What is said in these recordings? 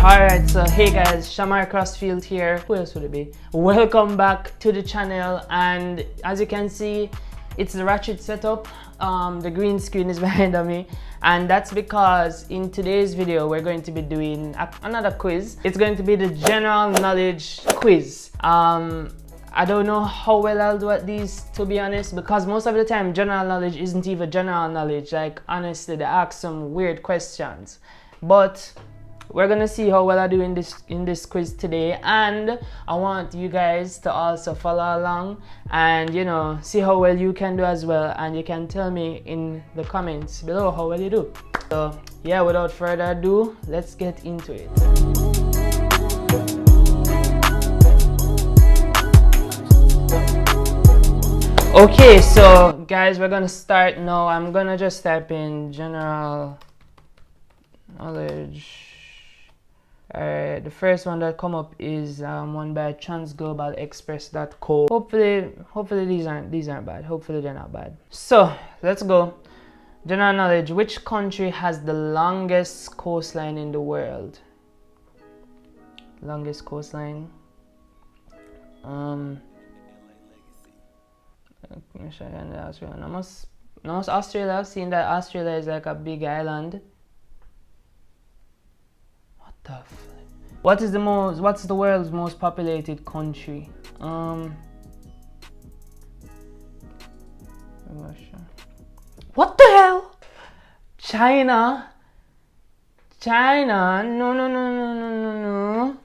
Alright, so hey guys, Shamar Crossfield here. Who else would it be? Welcome back to the channel, and as you can see, it's the ratchet setup. The green screen is behind me, and that's because in today's video we're going to be doing another quiz. It's going to be the general knowledge quiz. I don't know how well I'll do at these, to be honest, because most of the time general knowledge isn't even general knowledge. Like, honestly, they ask some weird questions, but we're gonna see how well I do in this quiz today, and I want you guys to also follow along and, you know, see how well you can do as well, and you can tell me in the comments below how well you do. So yeah, without further ado, let's get into it. Okay, so guys, we're gonna start now. I'm gonna just type in general knowledge. Alright, the first one that come up is one by transglobalexpress.co. Hopefully these aren't bad. Hopefully they're not bad. So let's go. General knowledge. Which country has the longest coastline in the world? Longest coastline. Almost Australia. I've seen that Australia is like a big island. What's the world's most populated country? Russia. What the hell? China? No.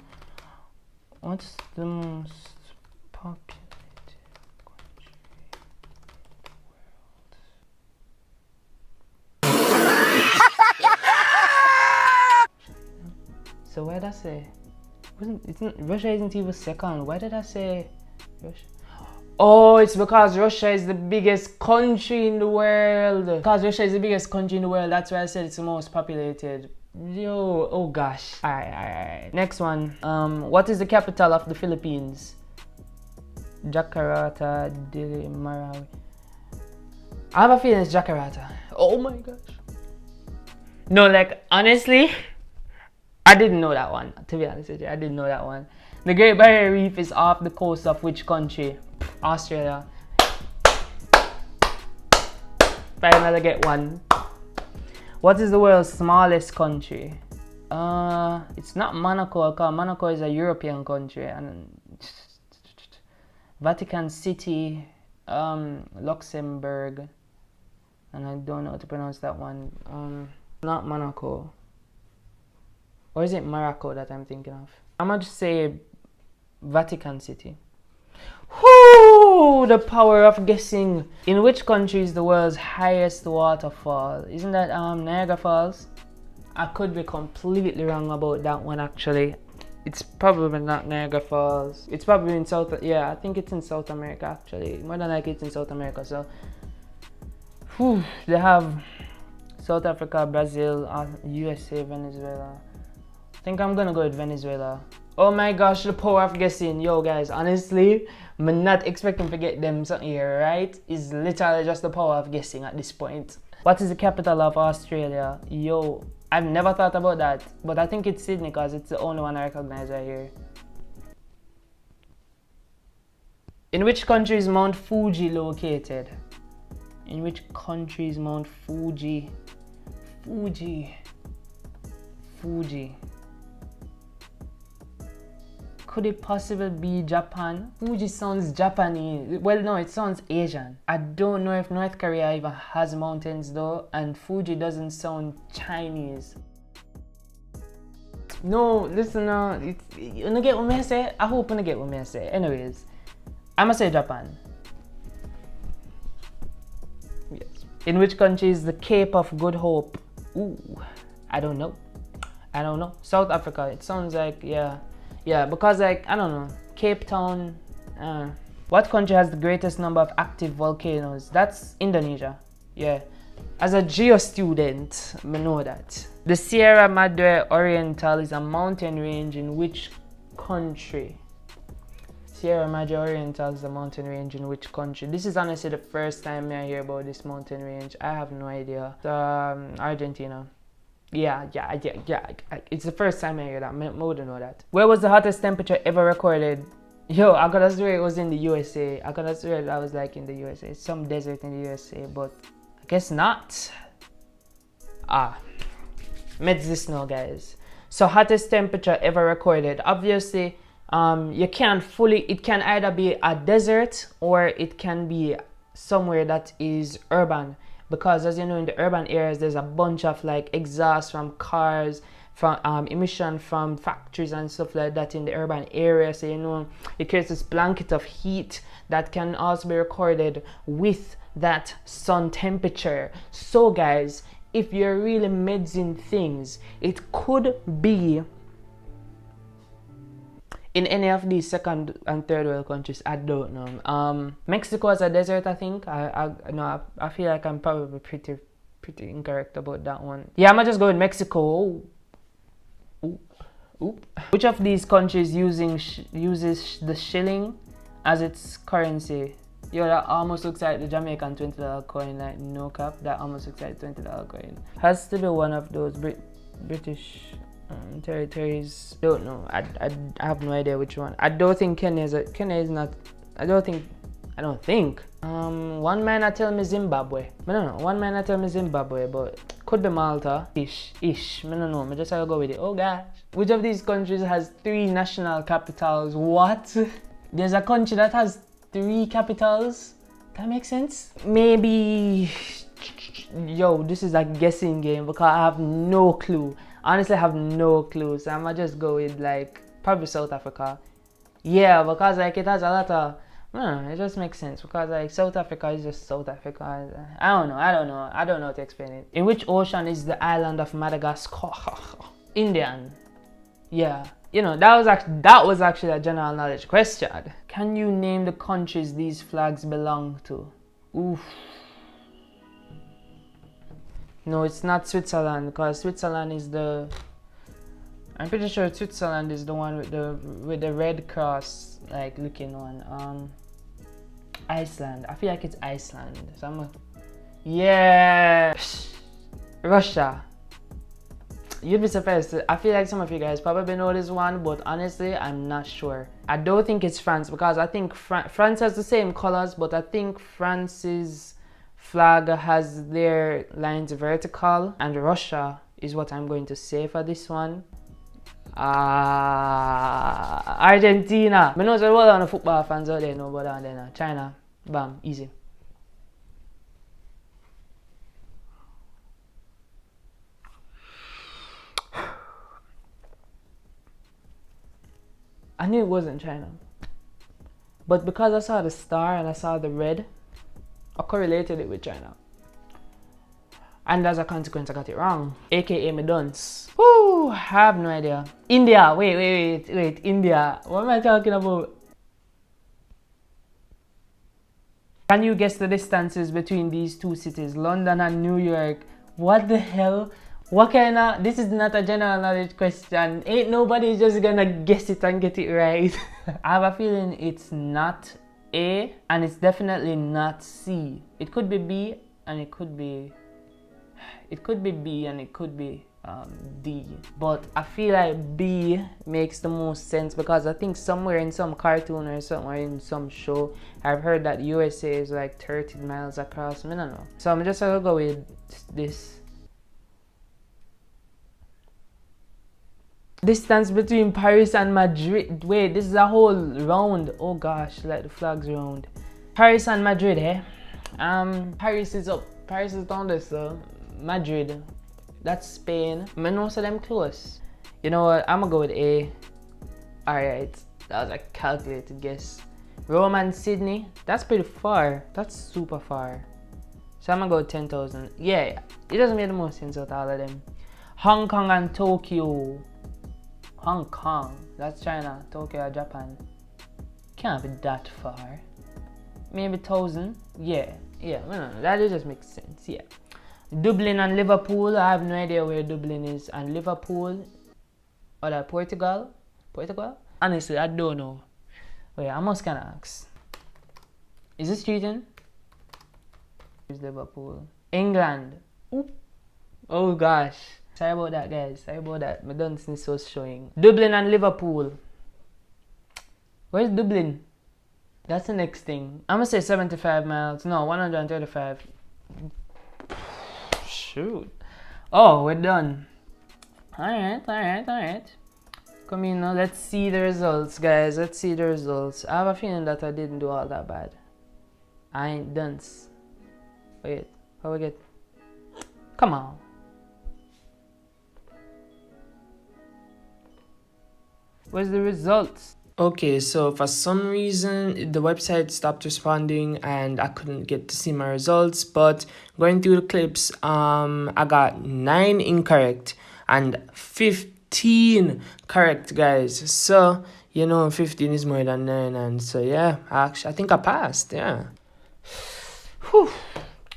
What's the most populated country in the world? So why did I say? Russia isn't even second. Why did I say Russia? Oh, it's because Russia is the biggest country in the world. Because Russia is the biggest country in the world, that's why I said it's the most populated. Yo, oh gosh. Alright. Next one. What is the capital of the Philippines? Jakarta, Dili, Marawi. I have a feeling it's Jakarta. Oh my gosh. No, like, honestly, I didn't know that one, to be honest with you. I didn't know that one. The Great Barrier Reef is off the coast of which country? Australia. Finally get one. What is the world's smallest country? It's not Monaco, because Monaco is a European country. And Vatican City, Luxembourg, and I don't know how to pronounce that one. Not Monaco. Or is it Morocco that I'm thinking of? I'm gonna just say Vatican City. Whoo! The power of guessing. In which country is the world's highest waterfall? Isn't that Niagara Falls? I could be completely wrong about that one actually. It's probably not Niagara Falls. It's probably in yeah, I think it's in South America actually. More than likely it's in South America. So they have South Africa, Brazil, USA, Venezuela. I think I'm gonna go with Venezuela. Oh my gosh, the power of guessing. Yo guys, honestly, I'm not expecting to get them something here, right? It's literally just the power of guessing at this point. What is the capital of Australia? Yo, I've never thought about that, but I think it's Sydney because it's the only one I recognize right here. In which country is Mount Fuji located? In which country is Mount Fuji? Fuji. Could it possibly be Japan? Fuji sounds Japanese. Well, no, it sounds Asian. I don't know if North Korea even has mountains though, and Fuji doesn't sound Chinese. No, listen, you don't get what I say? I hope you don't get what I say. Anyways, I'm gonna say Japan. Yes. In which country is the Cape of Good Hope? Ooh, I don't know. South Africa. It sounds like, yeah, because like, I don't know, Cape Town. What country has the greatest number of active volcanoes? That's Indonesia. Yeah, as a geo student, I know that. The Sierra Madre Oriental is a mountain range in which country? Sierra Madre Oriental is a mountain range in which country? This is honestly the first time I hear about this mountain range. I have no idea. Argentina. Yeah. It's the first time I hear that. I wouldn't know that. Where was the hottest temperature ever recorded? Yo, I gotta swear it was in the USA. I gotta swear that was like in the USA. Some desert in the USA, but I guess not. Meds this now, guys. So hottest temperature ever recorded. Obviously, you can't fully, it can either be a desert or it can be somewhere that is urban, because as you know, in the urban areas there's a bunch of like exhaust from cars, from emission from factories and stuff like that in the urban area. So you know, it creates this blanket of heat that can also be recorded with that sun temperature. So guys, if you're really medsing things, it could be in any of these second and third world countries. I don't know. Mexico is a desert, I think. I feel like I'm probably pretty incorrect about that one. Yeah, I'm gonna just go with Mexico. Oop. Which of these countries uses the shilling as its currency? Yo, that almost looks like the Jamaican $20 coin, like no cap. That almost looks like $20 coin. Has to be one of those British territories. Don't know. I have no idea which one. I don't think Kenya is not. I don't think. One man I tell me Zimbabwe. I don't know. One man I tell me Zimbabwe, but could be Malta. Ish. I don't know. I just have to go with it. Oh gosh. Which of these countries has 3 national capitals? What? There's a country that has 3 capitals? That makes sense? Maybe. Yo, this is a guessing game because I have no clue. Honestly, I have no clue. So I'm gonna just go with like probably South Africa. Yeah, because like it has a lot of. It just makes sense because like South Africa is just South Africa. I don't know how to explain it. In which ocean is the island of Madagascar? Indian. Yeah. You know, that was actually a general knowledge question. Can you name the countries these flags belong to? Oof. No, it's not Switzerland, because Switzerland is the. I'm pretty sure Switzerland is the one with the red cross like looking one. Iceland. I feel like it's Iceland. So yeah. Russia. You'd be surprised. I feel like some of you guys probably know this one, but honestly, I'm not sure. I don't think it's France, because I think France has the same colors, but I think France's flag has their lines vertical, and Russia is what I'm going to say for this one. Argentina. I know there's a lot of football fans out there, no, but then China. Bam, easy. I knew it wasn't China, but because I saw the star and I saw the red, I correlated it with China. And as a consequence, I got it wrong. AKA me dunce. Woo! I have no idea. India. Wait. India. What am I talking about? Can you guess the distances between these 2 cities, London and New York? What the hell? What kind of... This is not a general knowledge question. Ain't nobody just gonna guess it and get it right. I have a feeling it's not A, and it's definitely not C. It could be B, and it could be... It could be B, and it could be D. But I feel like B makes the most sense, because I think somewhere in some cartoon or somewhere in some show, I've heard that USA is like 30 miles across. I don't know. So I'm just gonna go with this. Distance between Paris and Madrid. Wait, this is a whole round. Oh gosh, like the flags round. Paris and Madrid, eh? Paris is up. Paris is down there, so Madrid. That's Spain. I know so them close. You know what? I'm gonna go with A. Alright, that was a calculated guess. Rome and Sydney. That's pretty far. That's super far. So I'm gonna go with 10,000. Yeah, it doesn't make the most sense out of all of them. Hong Kong and Tokyo. Hong Kong, that's China. Tokyo, Japan. Can't be that far. Maybe 1,000. Yeah. No, that just makes sense. Yeah. Dublin and Liverpool. I have no idea where Dublin is. And Liverpool, or that Portugal. Honestly, I don't know. Wait, I must kind of ask. Is this cheating? Is Liverpool? England. Oop. Oh gosh. Sorry about that, guys. Sorry about that. My dunce was showing. Dublin and Liverpool. Where's Dublin? That's the next thing. I'm gonna say 75 miles. No, 135. Shoot. Oh, we're done. Alright. Come in now. Let's see the results, guys. Let's see the results. I have a feeling that I didn't do all that bad. I ain't dunce. Wait, how we get? Come on. Where's the results? Okay, so for some reason the website stopped responding and I couldn't get to see my results, but going through the clips, I got 9 incorrect and 15 correct, guys. So you know 15 is more than 9, and so yeah, I think I passed. Yeah. Whew.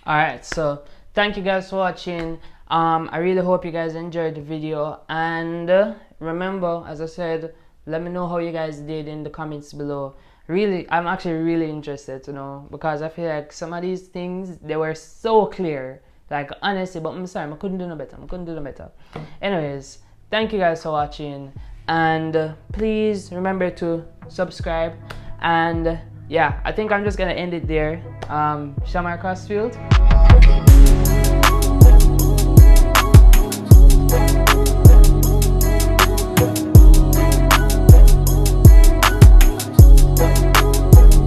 Alright, so thank you guys for watching. I really hope you guys enjoyed the video, and remember, as I said, let me know how you guys did in the comments below. Really, I'm actually really interested to know, because I feel like some of these things, they were so clear, like honestly, but I'm sorry, I couldn't do no better. Anyways, thank you guys for watching, and please remember to subscribe. And yeah, I think I'm just gonna end it there. Shamar Crossfield.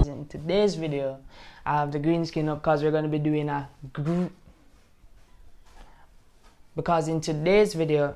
In today's video, I have the green screen up because we're going to be doing a because in today's video